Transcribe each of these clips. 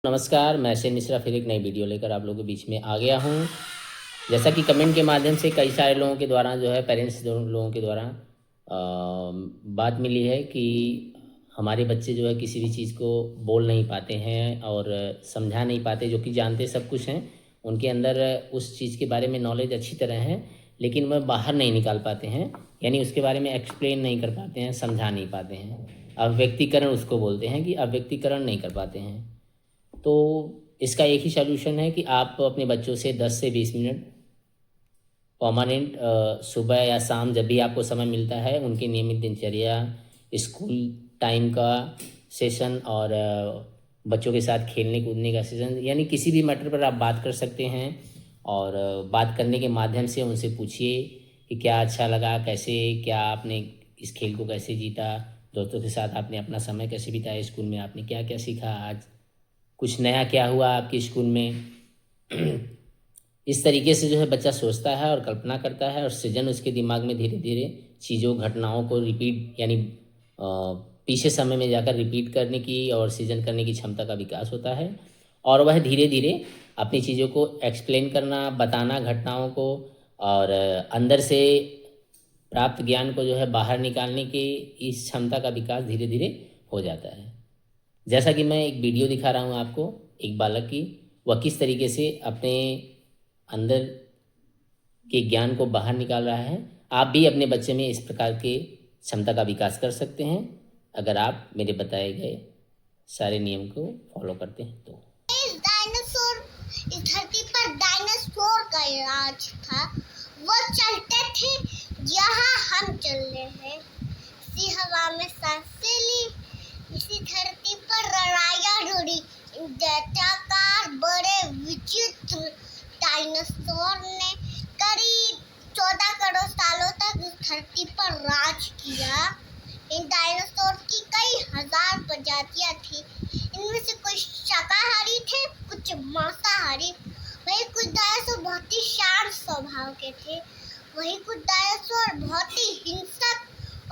नमस्कार, मैं से मिश्रा फिर एक नई वीडियो लेकर आप लोगों के बीच में आ गया हूँ। जैसा कि कमेंट के माध्यम से कई सारे लोगों के द्वारा जो है पेरेंट्स लोगों के द्वारा बात मिली है कि हमारे बच्चे जो है किसी भी चीज़ को बोल नहीं पाते हैं और समझा नहीं पाते, जो कि जानते सब कुछ हैं। उनके अंदर उस चीज़ के बारे में नॉलेज अच्छी तरह है, लेकिन वह बाहर नहीं निकाल पाते हैं, यानी उसके बारे में एक्सप्लेन नहीं कर पाते हैं, समझा नहीं पाते हैं। अव्यक्तीकरण उसको बोलते हैं कि अव्यक्तीकरण नहीं कर पाते हैं। तो इसका एक ही सॉल्यूशन है कि आप अपने बच्चों से 10 से 20 मिनट परमानेंट सुबह या शाम जब भी आपको समय मिलता है उनकी नियमित दिनचर्या, स्कूल टाइम का सेशन और बच्चों के साथ खेलने कूदने का सेशन, यानी किसी भी मैटर पर आप बात कर सकते हैं। और बात करने के माध्यम से उनसे पूछिए कि क्या अच्छा लगा, कैसे क्या आपने इस खेल को कैसे जीता, दोस्तों के साथ आपने अपना समय कैसे बिताया, स्कूल में आपने क्या क्या सीखा, आज कुछ नया क्या हुआ आपके स्कूल में। इस तरीके से जो है बच्चा सोचता है और कल्पना करता है और सृजन उसके दिमाग में धीरे धीरे चीज़ों घटनाओं को रिपीट, यानी पीछे समय में जाकर रिपीट करने की और सृजन करने की क्षमता का विकास होता है। और वह धीरे धीरे अपनी चीज़ों को एक्सप्लेन करना, बताना घटनाओं को, और अंदर से प्राप्त ज्ञान को जो है बाहर निकालने की इस क्षमता का विकास धीरे धीरे हो जाता है। जैसा कि मैं एक वीडियो दिखा रहा हूँ आपको, एक बालक की, वह किस तरीके से अपने अंदर के ज्ञान को बाहर निकाल रहा है। आप भी अपने बच्चे में इस प्रकार के क्षमता का विकास कर सकते हैं अगर आप मेरे बताए गए सारे नियम को फॉलो करते हैं तो। डायनासोर इस धरती पर डायनासोर का राज था। वो चलते थे जहाँ हम चल रहे हैं, इसी हवा में सांसें ली, इसी धरती पर लड़ाइयाँ लड़ी। दैत्याकार बड़े विचित्र डायनासोर ने करीब 14 करोड़ सालों तक इस धरती पर राज किया। इन डायनासोर की कई हजार प्रजातियां थी। इनमें से कुछ शाकाहारी थे, कुछ मांसाहारी। वही कुछ डायनासोर बहुत ही शांत स्वभाव के थे, वही कुछ डायनासोर बहुत ही हिंसक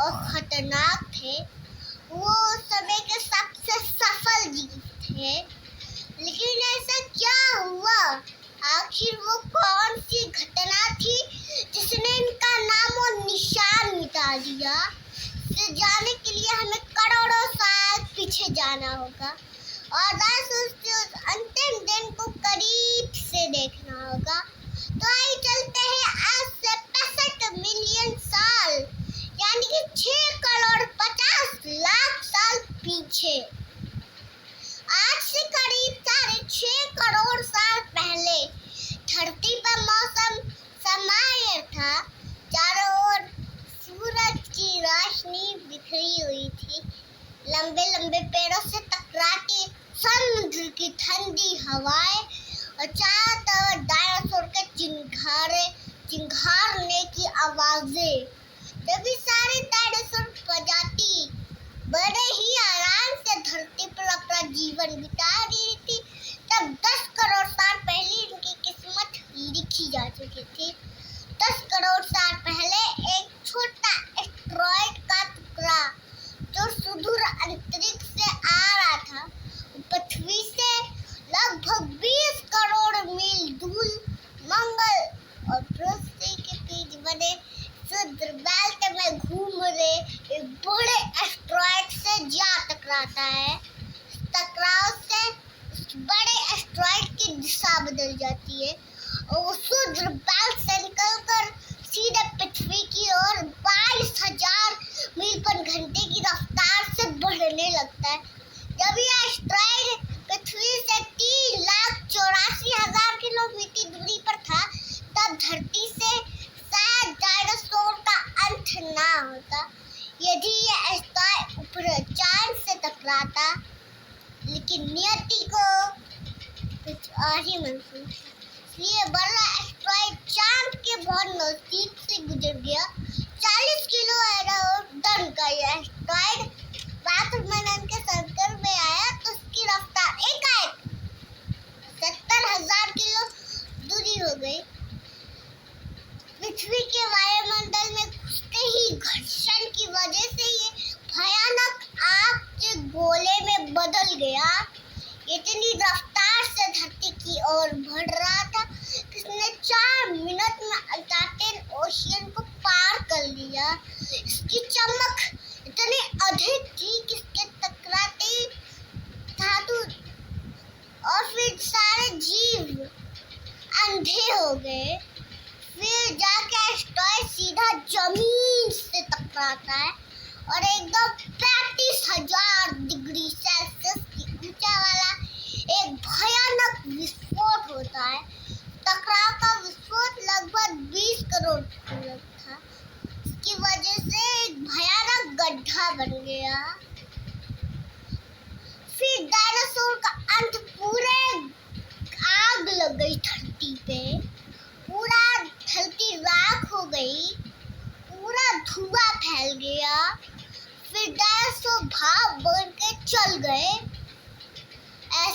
और खतरनाक थे। वो समय के सबसे सफल जीव थे। लेकिन ऐसा क्या हुआ? आखिर वो कौन सी घटना थी जिसने इनका नाम और निशान मिटा दिया? इसे जानने के लिए हमें करोड़ों साल पीछे जाना होगा और उस अंतिम दिन को करीब से देखना होगा। तो आइए चलते हैं आज से 65 मिलियन साल, यानी कि 6 करोड़ 50 लाख साल पीछे। आज से करीब 6.5 करोड़ साल पहले धरती पर मौसम सामान्य था। चारों ओर सूरज की रोशनी बिखरी हुई थी। लंबे लंबे पेड़ों से टकराती समुद्र की ठंडी हवाएं और चारों तरफ डायनासोर के चिंघाड़ने की आवाजें। जब सारे डायनासोर प्रजाति बड़े ही आराम से धरती पर अपना जीवन बिता रही थी, तब 10 करोड़ साल पहले इनकी किस्मत लिखी जा चुकी थी। 10 करोड़ साल पहले एक छोटा एस्टेरॉयड का टुकड़ा जो सुदूर अंतरिक्ष से आ रहा था, पृथ्वी से लगभग 20 करोड़ मील दूर मंगल और पृथ्वी के बीच बने क्षुद्र बेल्ट में घूम रहे एक बड़े एस्टेरॉयड से जा टकराता है। टकराव से उस बड़े एस्टेरॉयड की दिशा बदल जाती है और वो क्षुद्र बेल्ट से निकलकर सीधे पृथ्वी की ओर 22,000 मील पर घंटे की रफ्तार से बढ़ने लगता है। जब यह एस्टेरॉयड पृथ्वी से 3,84,000 किलोमीटर दूरी पर था, तब धरती से शायद डायनासोर का अंत ना होता यदि यह एस्टेरॉयड ऊपर चांद से टकराता। लेकिन नियति को कुछ और ही मंजूर था, इसलिए बड़ा एस्टेरॉयड चांद के बहुत नजदीक से गुजर गया। 40 किलो टन का यह एस्टेरॉयड वायुमंडल के सर्कल में आया तो उसकी रफ्तार एकाएक 70,000 किलो दूरी हो गई। पृथ्वी के वायुमंडल में घुसते ही घर्षण की वजह से ये भयानक आग के गोले में बदल गया। इतनी रफ्तार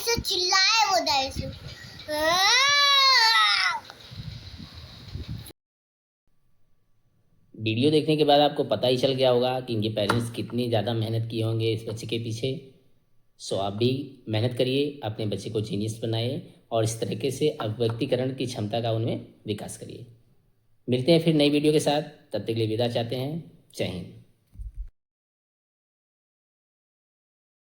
ऐसे चिल्लाए वो डायनासोर। वीडियो देखने के बाद आपको पता ही चल गया होगा कि इनके पेरेंट्स कितनी ज़्यादा मेहनत किए होंगे इस बच्चे के पीछे। सो आप भी मेहनत करिए, अपने बच्चे को जीनियस बनाइए और इस तरीके से अभिव्यक्तिकरण की क्षमता का उनमें विकास करिए। मिलते हैं फिर नई वीडियो के साथ, तब तक के लिए विदा चाहते हैं। जय हिंद।